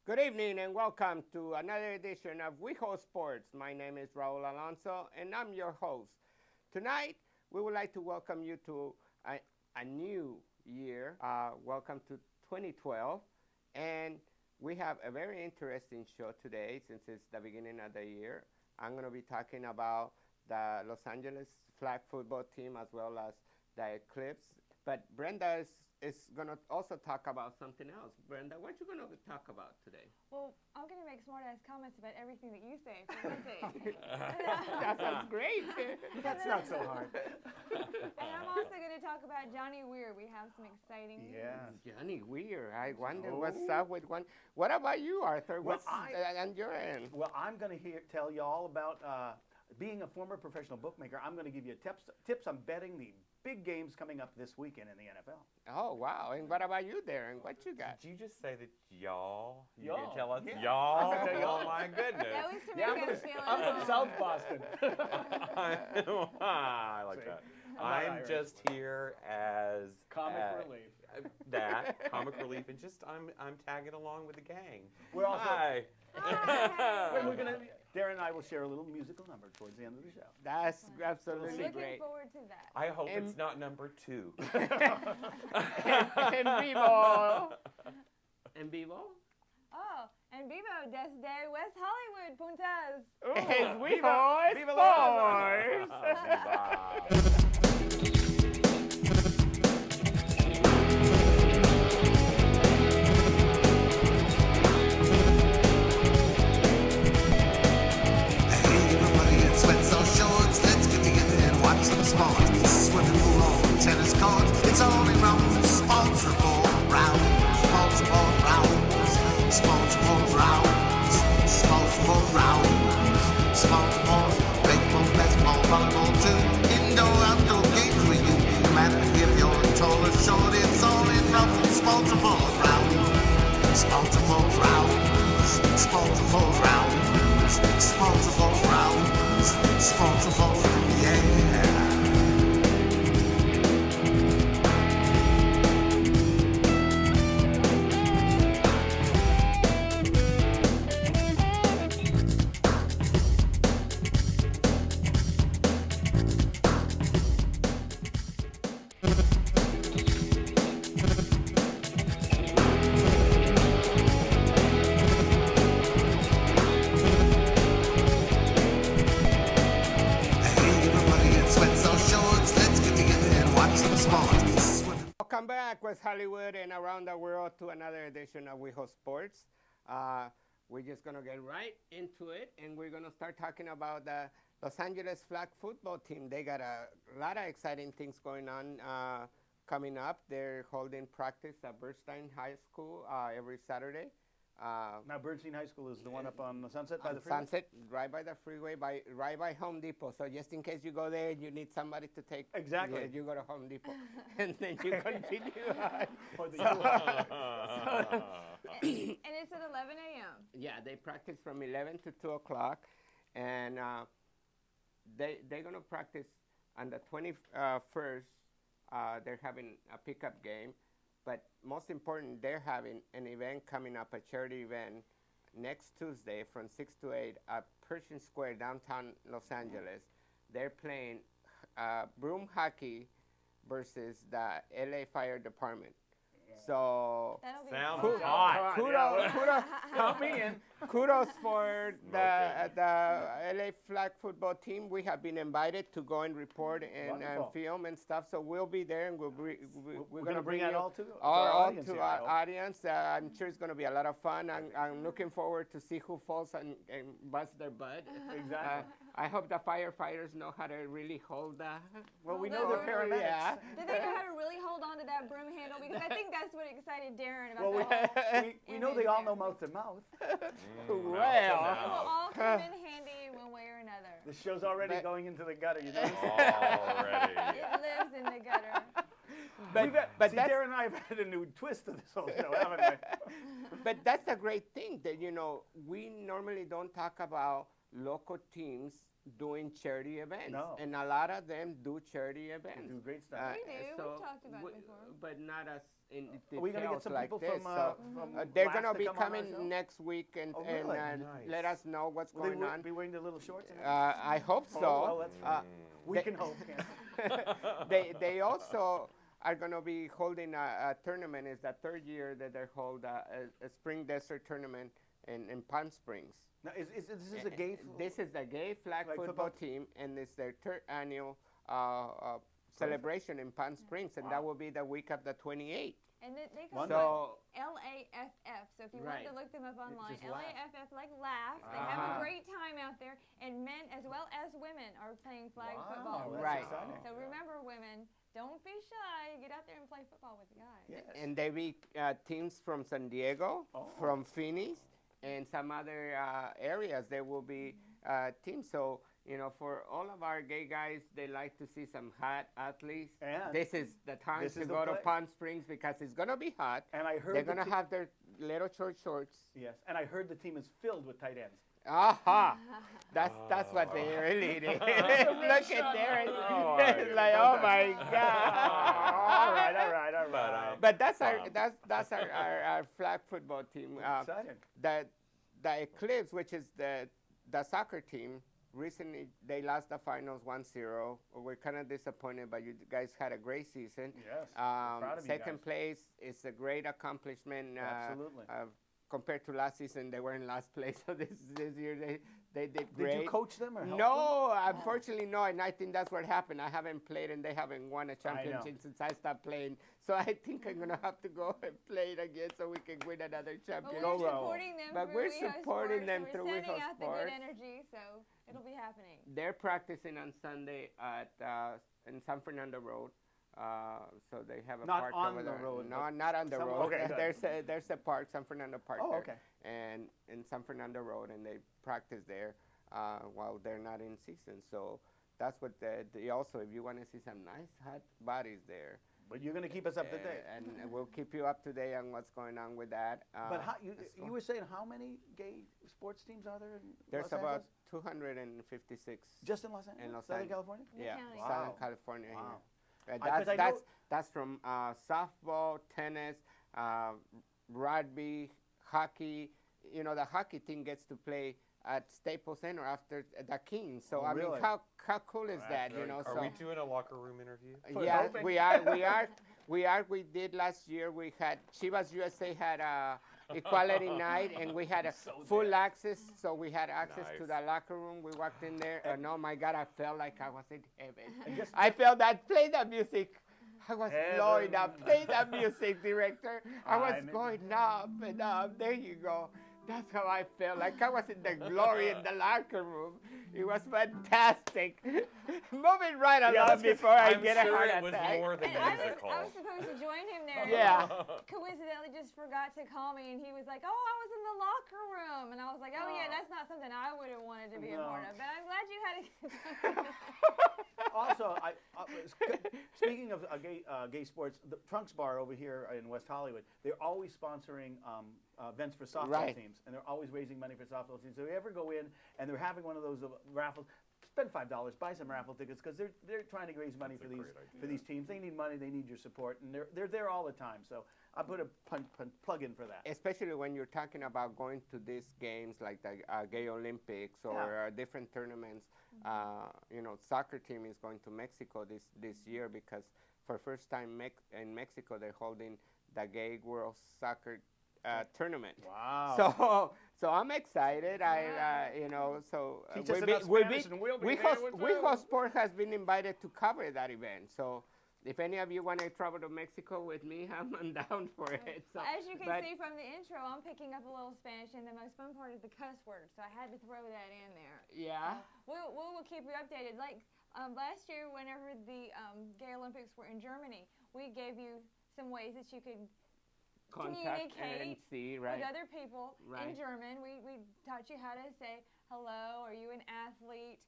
Good evening and welcome to another edition of WEHO Sports. My name is Raul Alonso and I'm your host. Tonight, we would like to welcome you to a new year. Welcome to 2012. And we have a very interesting show today since it's the beginning of the year. I'm going to be talking about the Los Angeles flag football team as well as the Eclipse. But Brenda is going to also talk about something else. Brenda, what you going to talk about today? Well, I'm going to make smart-ass comments about everything that you say for one thing. That sounds great. That's not so hard. And I'm also going to talk about Johnny Weir. We have some exciting news. Yeah. Johnny Weir. I wonder what's up with one. What about you, Arthur? Well, What's on your end? Well, I'm going to tell you all about being a former professional bookmaker. I'm going to give you tips on betting the big games coming up this weekend in the NFL. Oh, wow. And what about you, Darin? What you got? Did you just say that y'all? You Y'all, can tell us yeah. y'all? I can tell y'all. Oh my goodness. That was to make us feel I'm from at South home. Boston. I like See, that. I'm not I'm Irish, just but- here as Comic relief. That comic relief, and just I'm tagging along with the gang. We're also. Hi. Wait, Darren and I will share a little musical number towards the end of the show. That's absolutely Looking great. forward to that. I hope And- it's not number 2. En vivo. En vivo. Oh, and vivo desde West Hollywood, puntas. En vivo Viva Sports. Viva. Hey everybody, it's Sweats or Shorts. Let's get together and watch some sports. Swimming pool on tennis courts. It's all in rounds. Sports report rounds. Sports report rounds. Sports report rounds. Sports report rounds. Sports report. Baseball, basketball, volleyball too. Indoor, outdoor games for you. No matter if you're tall or short, it's all in rounds. Sports report rounds. Sports report rounds. Sports report rounds. Sports report rounds. Sports report, yeah. Hey everybody, it's Sweats or Shorts. Let's get together and watch some sports. Welcome back, West Hollywood and around the world, to another edition of WeHo Sports. We're just going to get right into it, and we're going to start talking about the Los Angeles flag football team. They got a lot of exciting things going on coming up. They're holding practice at Bernstein High School every Saturday. Now, Bernstein High School is the one up on the Sunset by On the freeway? Sunset, right by the freeway, right by Home Depot. So just in case you go there and you need somebody to take, Exactly. yeah, you go to Home Depot, and then you continue on. Or the And it's at 11 a.m. Yeah, they practice from 11 to 2 o'clock, and they're gonna practice on the 21st. They're having a pickup game, but most important, they're having an event coming up, a charity event, next Tuesday from 6 to 8 at Pershing Square, downtown Los Angeles. They're playing broom hockey versus the LA Fire Department. So That'll be Sounds fun. hot. kudos, Count me in. kudos for the Okay. LA flag football team. We have been invited to go and report and Wonderful. film and stuff. So we'll be there, and we're We're going to bring you that all to all our audience to here, I our hope. audience. I'm sure it's going to be a lot of fun. I'm looking forward to see who falls and bust their butt. Exactly. I hope the firefighters know how to really hold that. Well, we Hold know on. they're paramedics. Yeah. Do they know how to really hold on to that broom handle? Because I think that's what excited Darin about Well, the whole we know they all know mouth to mouth. Well. It will all come in handy one way or another. The show's already But- going into the gutter, you know? Already. It lives in the gutter. But See, that's, Darren and I have had a new twist to this whole show, haven't we? but that's a great thing that, we normally don't talk about local teams doing charity events, No. and a lot of them do charity They events. do great stuff. We do. We've talked about it before. But not as in Are we gonna get details some like people this. from, So from they're Laugh gonna to be come on our coming show? next week and, Oh, really? and Nice. let us know what's Will they going on. be wearing their little shorts? And I hope so. Oh, well, that's fine. we they- can hope. Yeah. they also are going to be holding a tournament. It's the third year that they hold a spring desert tournament in Palm Springs. Now, is this a gay? This is the gay flag Flag football football? team, and it's their third annual celebration in Palm Springs, and that will be the week of the 28th. And they call So it LAFF. So if you want Right. to look them up online, just laugh. LAFF like laugh. They have Uh-huh. a great time out there, and men as well as women are playing flag Wow, football. that's Right. exciting. So remember, women, don't be shy. Get out there and play football with the guys. Yes. and they be teams from San Diego, Oh. from Phoenix, and some other areas. There will be teams. So for all of our gay guys, they like to see some hot athletes. And This is the time this to is the go to place. Palm Springs because it's gonna be hot. And I heard They're the gonna have their little short shorts. Yes, and I heard the team is filled with tight ends. Aha! That's what they really did. Look at Darin. Oh, It's like, oh my God. all right, all right, all But, right. But that's our flag football team. Exciting. The Eclipse, which is the soccer team, recently they lost the finals 1-0. We're kind of disappointed, but you guys had a great season. Yes, proud of you Second guys. place is a great accomplishment. Absolutely. Compared to last season, they were in last place. So this year they did Did great. you coach them or help No, unfortunately no, and I think that's what happened. I haven't played, and they haven't won a I know. championship since I stopped playing. So I think I'm gonna have to go and play it again so we can win another But championship. we're Go, Raul. supporting them But through we're WEHO supporting Sports, them so through we're WEHO sending out the good Sports. energy, so it'll be happening. They're practicing on Sunday at in San Fernando Road. So they have a Not park on over the there. road, No, but not on the somewhere- road. okay, good. There's a park, San Fernando Park Oh, there, okay. and in San Fernando Road, and they practice there while they're not in season. So that's what they also, if you want to see some nice hot bodies there, But you're going to keep us up to date. and we'll keep you up to date on what's going on with that. But how, you fun. were saying how many gay sports teams are there in There's Los about Angeles? 256. Just in Los Angeles? in Los Southern Angeles. California? Yeah, County. Southern Wow. California Wow. here. 'cause I That's know- that's from softball, tennis, rugby, hockey. The hockey team gets to play at Staples Center after the Kings. So Oh, I mean, really? how cool is That's that? very So Are we doing a locker room interview? yeah, hoping. we are. We did last year. We had Chivas USA had a equality night, and we had a full access. So we had access to Nice. the locker room. We walked in there, and oh my God, I felt like I was in heaven. And just- I felt that. Play the music. I was blowing up. Heaven. Play the music, director. I was I'm in- going up and up. There you go. That's how I felt. Like I was in the glory in the locker room. It was fantastic. Moving right along before I I'm get a sure heart it was attack. more than And I musical. was supposed to join him there. Yeah. Coincidentally, just forgot to call me, and he was like, "Oh, I was in the locker room," and I was like, "Oh yeah, that's not something I would have wanted to be a No. part of." But I'm glad you had a good time. Also, speaking of gay sports, the Trunks Bar over here in West Hollywood, they're always sponsoring events for softball Right. teams, and they're always raising money for softball teams. So if you ever go in and they're having one of those raffles, spend $5, buy some raffle tickets because they're trying to raise money That's for a these great idea. for these teams. They need money, they need your support, and they're there all the time. So I put a plug in for that. Especially when you're talking about going to these games like the Gay Olympics or Yeah. different tournaments. Soccer team is going to Mexico this year because for first time in Mexico they're holding the Gay World Soccer tournament. Wow. So I'm excited. Teach us enough Spanish and we'll be there with WEHO you. Sport has been invited to cover that event. So if any of you want to travel to Mexico with me, I'm down for it. So, As you can but- see from the intro, I'm picking up a little Spanish, and the most fun part is the cuss words, so I had to throw that in there. Yeah. We'll keep you updated. Like last year, whenever the Gay Olympics were in Germany, we gave you some ways that you could Contact and communicate see, right? with other people Right. in German. We taught you how to say hello. Are you an athlete?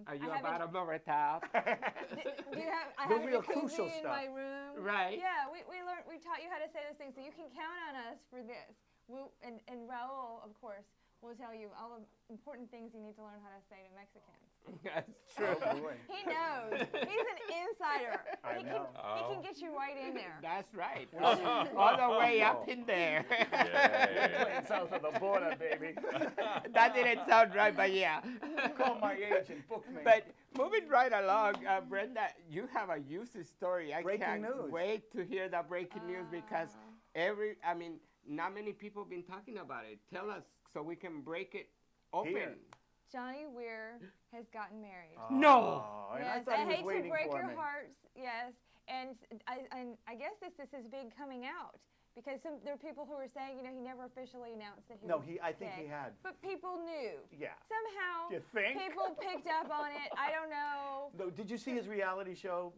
Are you I have a- bottom or a top? Do you have, I The have a real jacuzzi crucial in stuff. my room. Right. Yeah, we taught you how to say those things, so you can count on us for this. And Raul, of course, will tell you all the important things you need to learn how to say to Mexicans. That's true. Oh, boy. He knows. He's an insider. I know. He can get you right in there. That's right. All the way up in there. Playing south of the border, baby. That didn't sound right, but yeah. Call my agent, book me. But moving right along, Brenda, you have a juicy story. I Breaking can't news. wait to hear the breaking news because not many people have been talking about it. Tell us so we can break it open. Here. Johnny Weir has gotten married. No. Oh, and Yes, I thought he was hate to waiting break for your me. hearts. Yes, and I guess this is his big coming out because there are people who are saying, he never officially announced that he was I think gay. he had. But people knew. Yeah. Somehow, You think? people picked up on it. I don't know. No, did you see his reality show?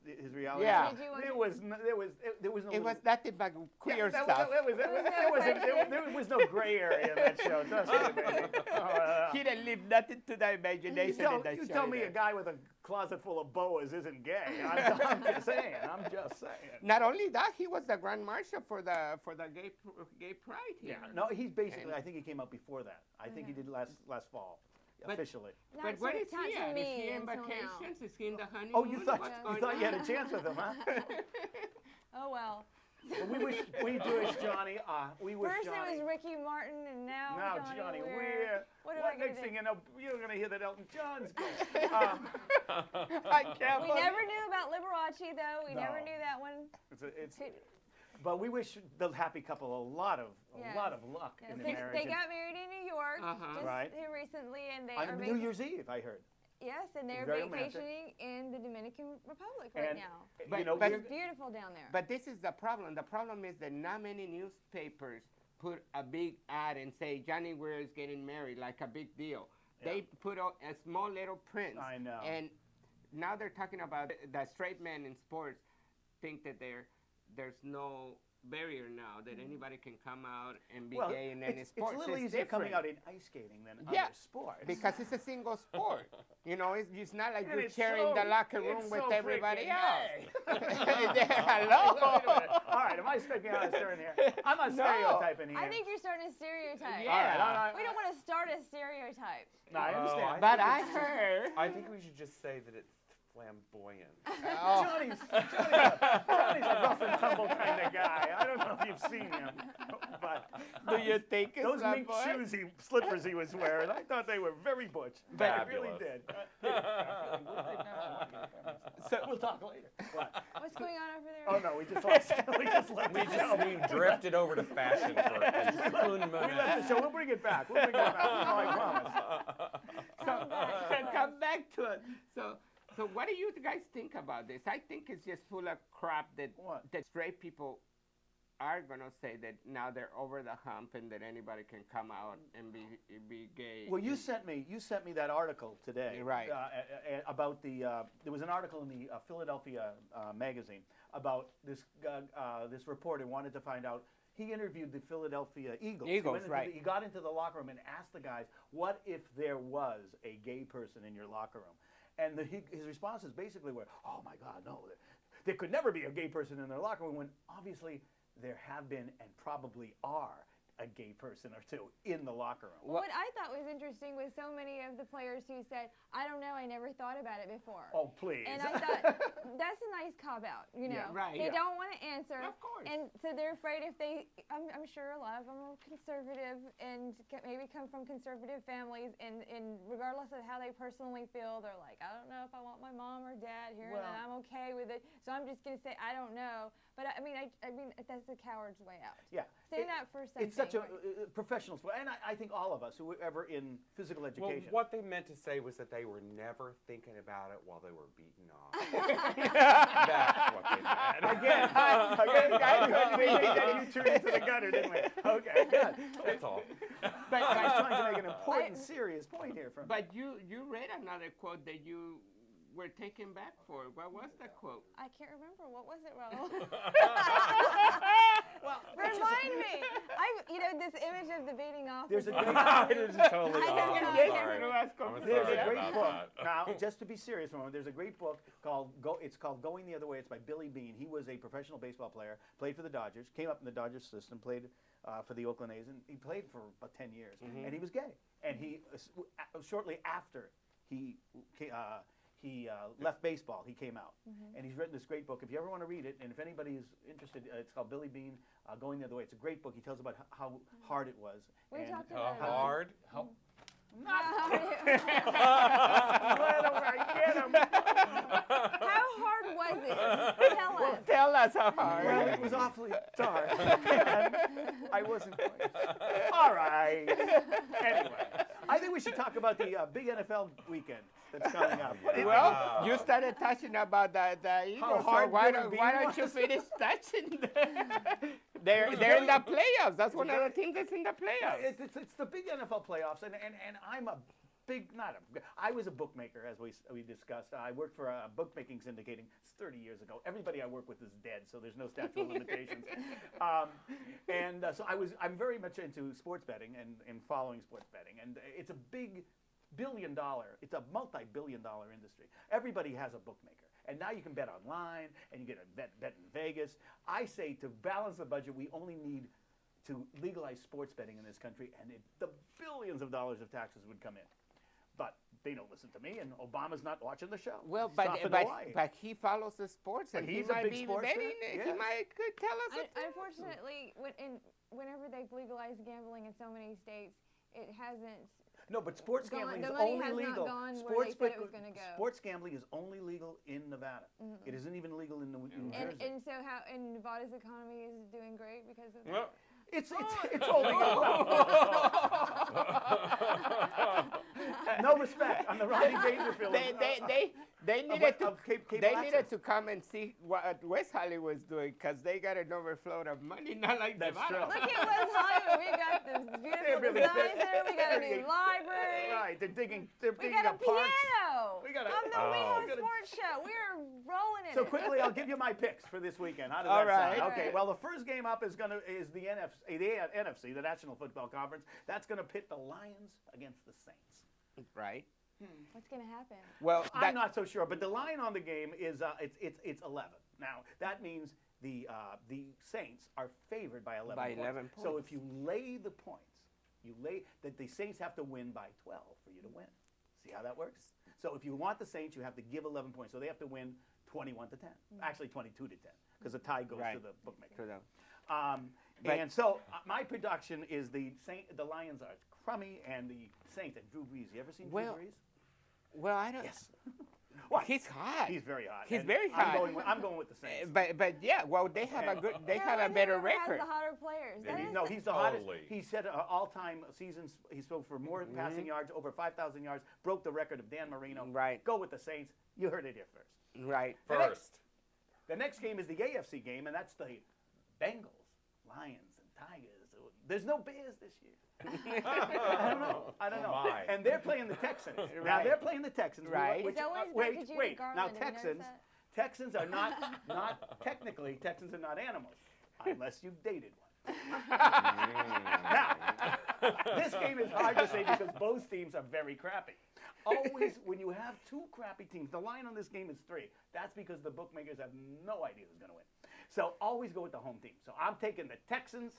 His reality Yeah. show. Did you There was no. It was nothing but queer that stuff. There was no gray area in that show. Trust me, baby. He didn't leave nothing to the imagination in that You show. tell me either. a guy with a closet full of boas isn't gay. I'm just saying. I'm just saying. Not only that, he was the Grand Marshal for the gay pride here. Yeah. No, he's basically. I think he came out before that. I think he did last fall, But- officially. Not But to- where is not he to at? Is me he in until now. vacations? Is he in the honeymoon? Oh, you thought What's you had a going chance with him, huh? Oh well. Well, we do wish Johnny. We wish First Johnny. it was Ricky Martin, and now Johnny Weir. Weir. What am I gonna next do? thing you know, you're gonna hear that Elton John's gay. I can't We believe- never knew about Liberace though. We never No. knew that one. It's But we wish the happy couple a lot of luck Yes, in the they, marriage. they and- got married in New York just Right. here recently, and they on are New Year's Eve, I heard. yes, and they're Very romantic. vacationing in the Dominican Republic right And now. But- you know, but- we're- It's beautiful down there. But this is the problem. The problem is that not many newspapers put a big ad and say Johnny Weir is getting married, like a big deal. They put out a small little print. I know. And now they're talking about that straight men in sports think that there's no barrier now that anybody can come out and be well, gay in any it's sport. a little easier coming out in ice skating than other sports. because it's a single sport. It's not like And you're it's sharing the so- locker room it's with so everybody freaking else. gay. Hello. Wait a minute. All right, am I speaking out of turn here? I'm not No. stereotyping here. I think you're starting a stereotype. Yeah. All right, all right. We don't want to start a stereotype. No, I understand. But I heard. I think we should just say that it's flamboyant. Oh, Johnny's a rough and tumble kind of guy. I don't know if you've seen him, but do you think it's those that mink boy? slippers he was wearing, I thought they were very butch. I really Fabulous. did. So- We'll talk later. What? What's going on over there? Oh no, we just let We drifted over to fashion for just un We minute. left the show. We'll bring it back. We'll bring it back. Oh, I promise. So come back to it. So what do you guys think about this? I think it's just full of crap that What? that straight people are gonna say that now they're over the hump and that anybody can come out and be gay. Well, you sent me that article today, Right. About there was an article in the Philadelphia magazine about this reporter wanted to find out. He interviewed the Philadelphia Eagles. Eagles, right. He got into the locker room and asked the guys, "What if there was a gay person in your locker room?" And his responses basically were, "Oh my God, no! There could never be a gay person in their locker room." When obviously there have been and probably are a gay person or two in the locker room. Well, what I thought was interesting was so many of the players who said, "I don't know, I never thought about it before." Oh, please. And I thought that's a nice cop out, Yeah, right, They yeah. don't want to answer. Of course. And so they're afraid if they, I'm sure a lot of them are conservative and maybe come from conservative families, and regardless of how they personally feel, they're like, I don't know if I want my mom or dad here, and I'm okay with it. So I'm just going to say, I don't know. But I mean, that's the coward's way out. Yeah. Say that for something. It's such a professional sport, and I think all of us, whoever in physical Well, education. what they meant to say was that they were never thinking about it while they were beaten off. That's what they meant. Again, you turned into the gutter, didn't we? Okay, good. That's all. But, I was trying to make an important, serious point here from. but you read another quote that you were taken back for? What was the quote? I can't remember. What was it, Raul? Well, Remind me. This image of the beating off. There's a was- great- It is totally I off. don't know. I'm Yes, sorry. I'm There's sorry a great about book. that. Now, just to be serious for a moment, there's a great book called It's called Going the Other Way. It's by Billy Beane. He was a professional baseball player, played for the Dodgers, came up in the Dodgers system, played for the Oakland A's, and he played for about 10 years. And he was gay. And he shortly after he left baseball, he came out. And he's written this great book. If you ever want to read it, and if anybody is interested, it's called Billy Beane, Going the Other Way. It's a great book. He tells about how hard it was. We and talked How about hard? How How hard was it? Tell us. Well, tell us how hard. Well, it was awfully dark. And I wasn't quite. All right. Anyway, I think we should talk about the big NFL weekend that's coming up. Well, you started touching about the Eagles, hard so why Billy why Beane don't you was? finish touching They're in the playoffs. That's one of the teams that's in the playoffs. It's the big NFL playoffs, and I'm a big, I was a bookmaker, as we discussed. I worked for a bookmaking syndicating 30 years ago. Everybody I work with is dead, so there's no statute of limitations. So I'm very much into sports betting and following sports betting, and it's a big it's a multi-billion-dollar industry. Everybody has a bookmaker, and now you can bet online, and you get a bet in Vegas. I say to balance the budget, we only need to legalize sports betting in this country, and the billions of dollars of taxes would come in. But they don't listen to me, and Obama's not watching the show. Well, Stop in Hawaii. but he follows the sports, and But he he's a might big be sports betting. fan, He yes. might could tell us. Unfortunately, whenever they've legalized gambling in so many states, it hasn't. No, but sports Gone- gambling the is money only has not legal. gone where they said it was gonna go. Sports gambling is only legal in Nevada. It isn't even legal in New Jersey. And so Nevada's economy is doing great because of Well, It's holding up. No respect on the Rodney Dangerfield. They needed to Cable they access. needed to come and see what West Hollywood's doing because they got an overflow of money, not like That's Nevada. true. Look at West Hollywood. We got this beautiful really design good. center. We got a new library. Right, they're digging We got a up parks. piano. We got a- on the Oh. WEHO We got a- Sports Show. We are rolling in So it. quickly, I'll give you my picks for this weekend. How does All that right. sound? Okay. Right. Well, the first game up is the NFC, the National Football Conference. That's going to pit the Lions against the Saints. Right. What's gonna happen? Well, I'm not so sure, but the line on the game is it's 11. Now that means the Saints are favored by 11 By points. 11 So points. if you lay the points, that the Saints have to win by 12 for you to win. See how that works? So if you want the Saints, you have to give 11 points. So they have to win 21-10. Actually 22-10 because the tie goes to Right. the bookmaker. To them. And so my production is the Lions are crummy and the Saints and Drew Brees. You ever seen Well, Drew Brees? Well, I don't. Yes. What? He's hot. He's very hot. He's and very hot. I'm going with the Saints. But yeah, well, they have a good. They have a better record. Has the hotter players. That is- He's the hottest. Totally. He set all-time seasons. He spoke for more passing yards, over 5,000 yards. Broke the record of Dan Marino. Right. Go with the Saints. You heard it here first. Right. first. The next game is the AFC game, and that's the Bengals, Lions, and Tigers. There's no Bears this year. I don't know. Oh, my. And they're playing the Texans. Now Right. they're playing the Texans. Right. It's always back to Judy wait. Garland. Now Have you noticed Texans are not technically Texans are not animals, unless you've dated one. Now, this game is hard to say because both teams are very crappy. Always, when you have two crappy teams, the line on this game is 3. That's because the bookmakers have no idea who's going to win. So always go with the home team. So I'm taking the Texans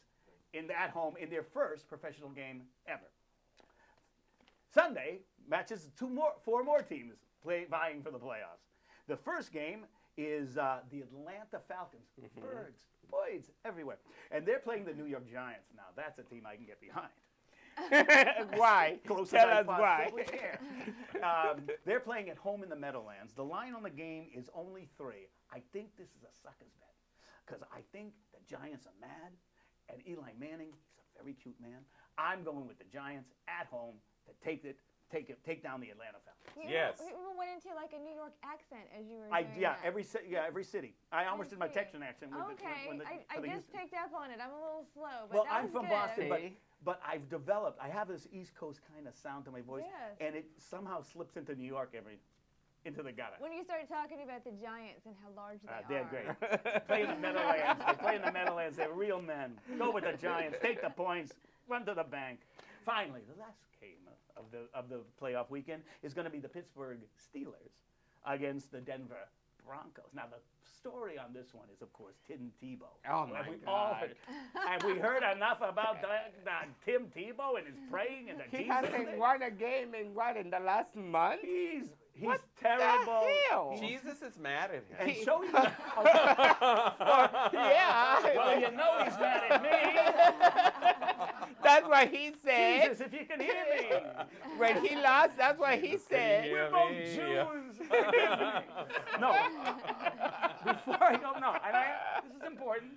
at home in their first professional game ever. Sunday matches 4 more teams vying for the playoffs. The first game is the Atlanta Falcons. Birds, boys everywhere. And they're playing the New York Giants. Now, that's a team I can get behind. Why? Close Tell as I us why. possibly can. They're playing at home in the Meadowlands. The line on the game is only 3. I think this is a sucker's bet because I think the Giants are mad, and Eli Manning, he's a very cute man. I'm going with the Giants at home to take down the Atlanta Falcons. You Yes. even went into like a New York accent as you were doing that. Every city. I almost did my Texan accent. Okay, I just picked up on it. I'm a little slow, but Well, that I'm was from good. Boston, See? but I have this East Coast kind of sound to my voice, Yes. and it somehow slips into New York every into the gutter. When you start talking about the Giants and how large they They're are. great. Play in the Meadowlands. They play in the Meadowlands. They're real men. Go with the Giants. Take the points. Run to the bank. Finally, the last game of the playoff weekend is going to be the Pittsburgh Steelers against the Denver Broncos. Now, the story on this one is, of course, Tim Tebow. Oh, my God. Have we heard enough about Tim Tebow and his praying and the He Jesus hasn't thing? won a game in the last month? He's What terrible. the hell? Jesus is mad at him. And show you. Yeah. Well, you know he's mad at me. That's what he said. Jesus, if you can hear me. When he lost, that's what he said. We're both Jews. No. Before I go, no. And this is important.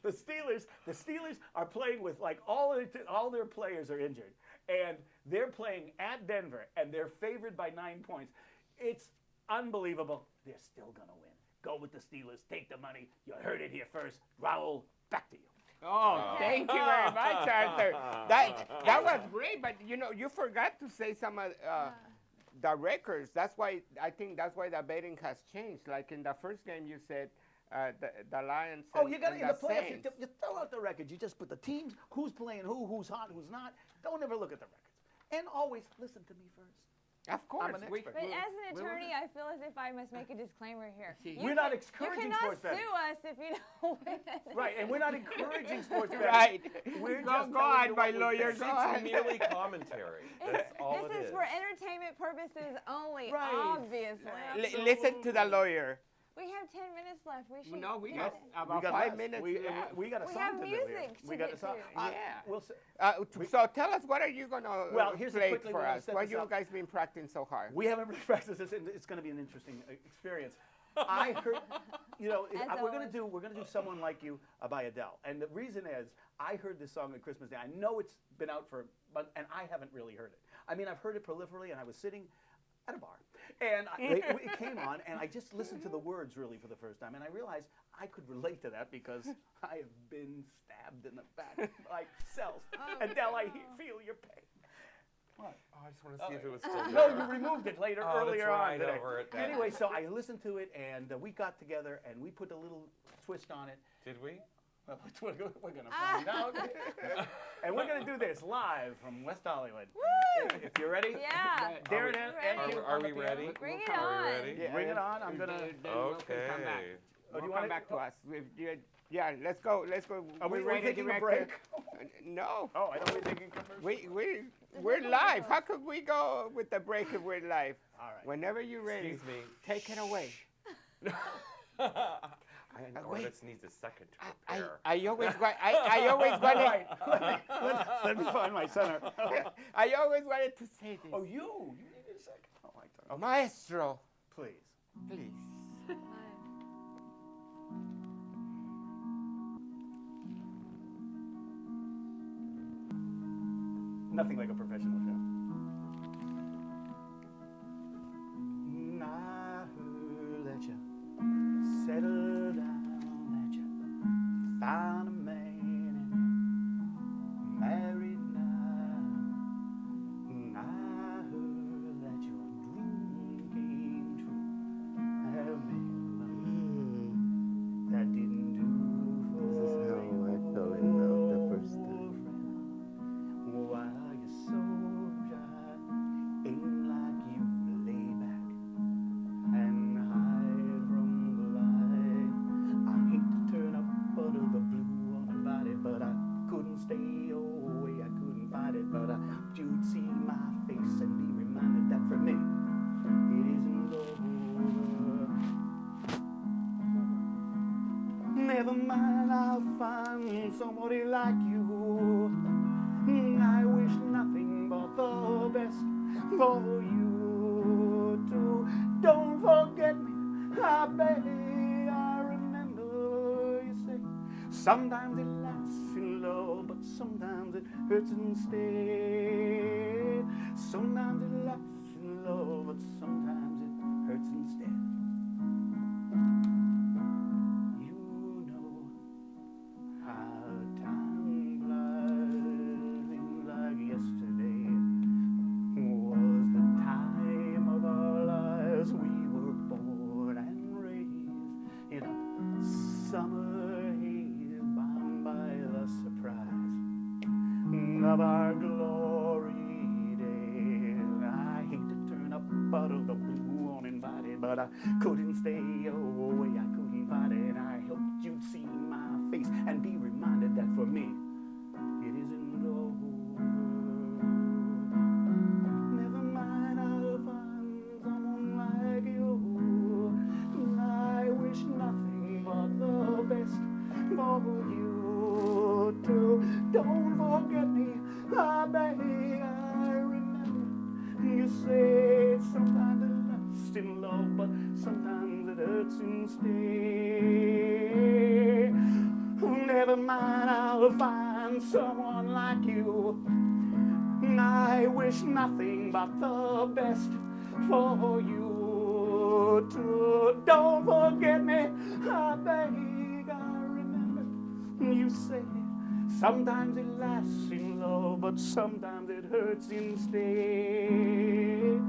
The Steelers are playing with like all their players are injured, and they're playing at Denver, and they're favored by 9 points. It's unbelievable. They're still gonna win. Go with the Steelers. Take the money. You heard it here first. Raul, back to you. Oh, thank you very much, Arthur. That was great, but you forgot to say some of the records. I think that's why the betting has changed. Like in the first game, you said the Lions. Oh, you got and in the the playoffs. Saints. You throw out the records. You just put the teams, who's playing who's hot, who's not. Don't ever look at the records. And always listen to me first. Of course. an we- expert. But we- as an attorney, I feel as if I must make a disclaimer here. See, We're not encouraging You sports cannot betting. sue us if you don't win. Right, and we're not encouraging sports betting. Right. We're Go just on, telling you my what we lawyer, think. go on. It's merely commentary. That's all This it is for entertainment purposes only, Right. obviously. Listen to the lawyer. We have 10 minutes left. We should. No, we get got it. about got 5 less. minutes We left. got a We song have to do here. music to We got get a song. to. Yeah. We'll say, So tell us, what are you going to Well, here's play quickly for we're gonna us? set What this you up. guys been practicing so hard? we haven't really practiced this, and it's going to be an interesting experience. I heard, As we're going always. to do "Someone Like You" by Adele, and the reason is I heard this song on Christmas Day. I know it's been out and I haven't really heard it. I mean, I've heard it proliferally, and I was sitting at a bar, and it came on, and I just listened to the words really for the first time, and I realized I could relate to that because I have been stabbed in the back like cells. Adele, I feel your pain. What? Oh, I just want to see if it was still there. No, you removed it later, Oh, earlier that's right, on today. over at that. Anyway, so I listened to it, and we got together, and we put a little twist on it. Did we? Well, we're going to find out. And we're going to do this live from West Hollywood. Woo! If you're ready. Yeah. Darin Are and we- Anque Are we on the ready? piano. Bring it Are on. we ready? Yeah, Bring it on. I'm going to. Then we'll come back. Okay. Oh, do you Come wanna- back to us. Yeah, let's go. Are we ready, taking a director. break? No. Oh, I thought we were taking commercials. We're live. How could we go with the break if we're live? All right. Whenever you're ready, Excuse me. take it away. I know wait. this needs a second to prepare. I always wanted. Let me find my center. I always wanted to say this. Oh, you need a second. Oh, I thought. Maestro, Please. please. Nothing like a professional show. I heard that you settled down, that you found a man and you're married now. I heard that your dream came true. Have that didn't do for This is how you. I fell in love the first time. Why are you so shy? Ain't like you lay back and hide from the light. I hate to turn up out of the blue uninvited, but I couldn't stay away. I couldn't fight it, but I hoped you'd see my face and be reminded that for me it isn't over. Never mind, I'll find somebody like you. I wish nothing but the best for you too. Don't forget me, I beg. I remember you say sometimes it lasts in love, but sometimes it hurts instead. Sometimes it lasts in love, but sometimes it hurts instead. You know how time flies, things like yesterday. summer haze bound by the surprise of our glory days. I hate to turn up out of the blue uninvited, but I couldn't stay away, I couldn't fight it. I hoped you'd see my face and be reminded that for me it isn't over. Never mind, I'll find someone like you. I wish nothing but the best for you too. Don't forget me, I beg, I remember you said sometimes it lasts in love, but sometimes it hurts instead. Never mind, I'll find someone like you. I wish nothing but the best for you too. Don't forget me, I beg, I remember you said sometimes it lasts in love, but sometimes it hurts instead.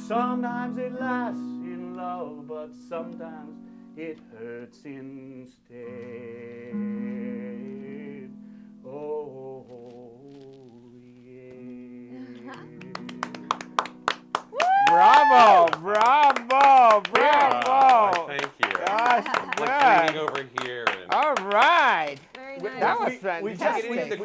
Sometimes it lasts in love, but sometimes it hurts instead. Oh, yeah. Bravo, bravo, bravo. Thank you. Gosh, Like good. leaning over here. And All right. Very We- nice. That was we fantastic. just- Did we get any of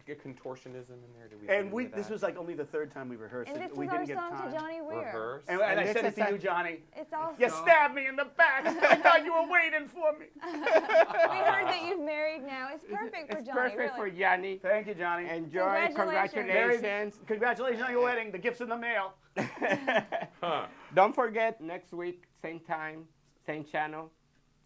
the contortionism in there? Did we And get we into this that? was like only the third time we rehearsed and it. this We is didn't our get song time. to Johnny Weir. Rehearse. And And I this said is it to a- you, Johnny. It's also. You stabbed me in the back. I thought you were waiting for me. We heard that you've married now. It's perfect for It's Johnny. perfect really. for Johnny. Thank you, Johnny. Enjoy. Congratulations. Congratulations. Congratulations on your wedding. The gift's in the mail. Huh. Don't forget, next week, same time, same channel,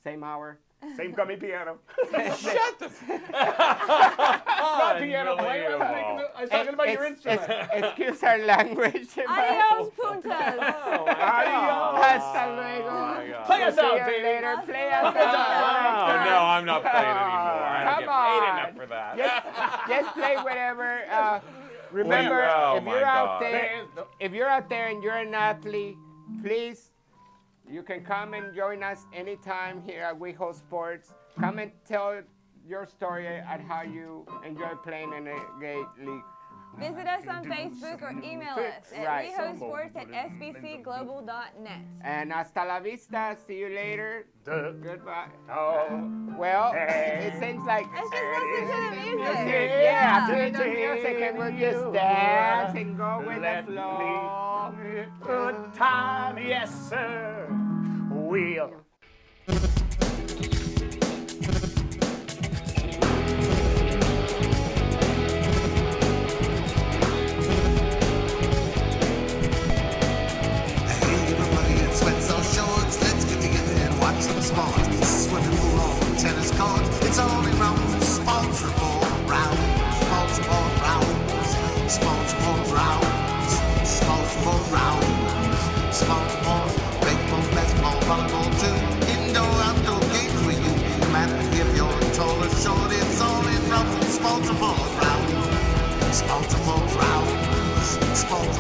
same hour. Same gummy piano. Shut the. Not piano player. I was talking about your instrument. Excuse our language. Adios, puntas. Hasta Oh luego. my God. Play us See out, you baby. later. Play us Play us out. out. Oh, no, I'm not playing anymore. I don't Come get paid on. enough for that. Just play whatever. Remember, Oh if my you're out God. there, if you're out there and you're an athlete, please, you can come and join us anytime here at WEHO Sports. Come and tell your story at how you enjoy playing in a gay league. Visit us on Facebook or email us at Right. wehosports@sbcglobal.net. And hasta la vista. See you later. Duh. Goodbye. Oh. Well, it seems like. Let's just listen to the music. Yeah, play the music and we'll just dance and go with the Let flow. me good time, yes, sir. We'll. Hey everybody, it's Sweats Our Shorts. Let's get together and watch some sports. Swimming pool on tennis courts. It's all in rounds. Sports report rounds. Sports report rounds. Sports report rounds. Sports report rounds. Sports report. Baseball, basketball, volleyball too. Indoor, outdoor games for you. No matter if you're tall or short, it's all in rounds. Sports report rounds. Sports report rounds. Sports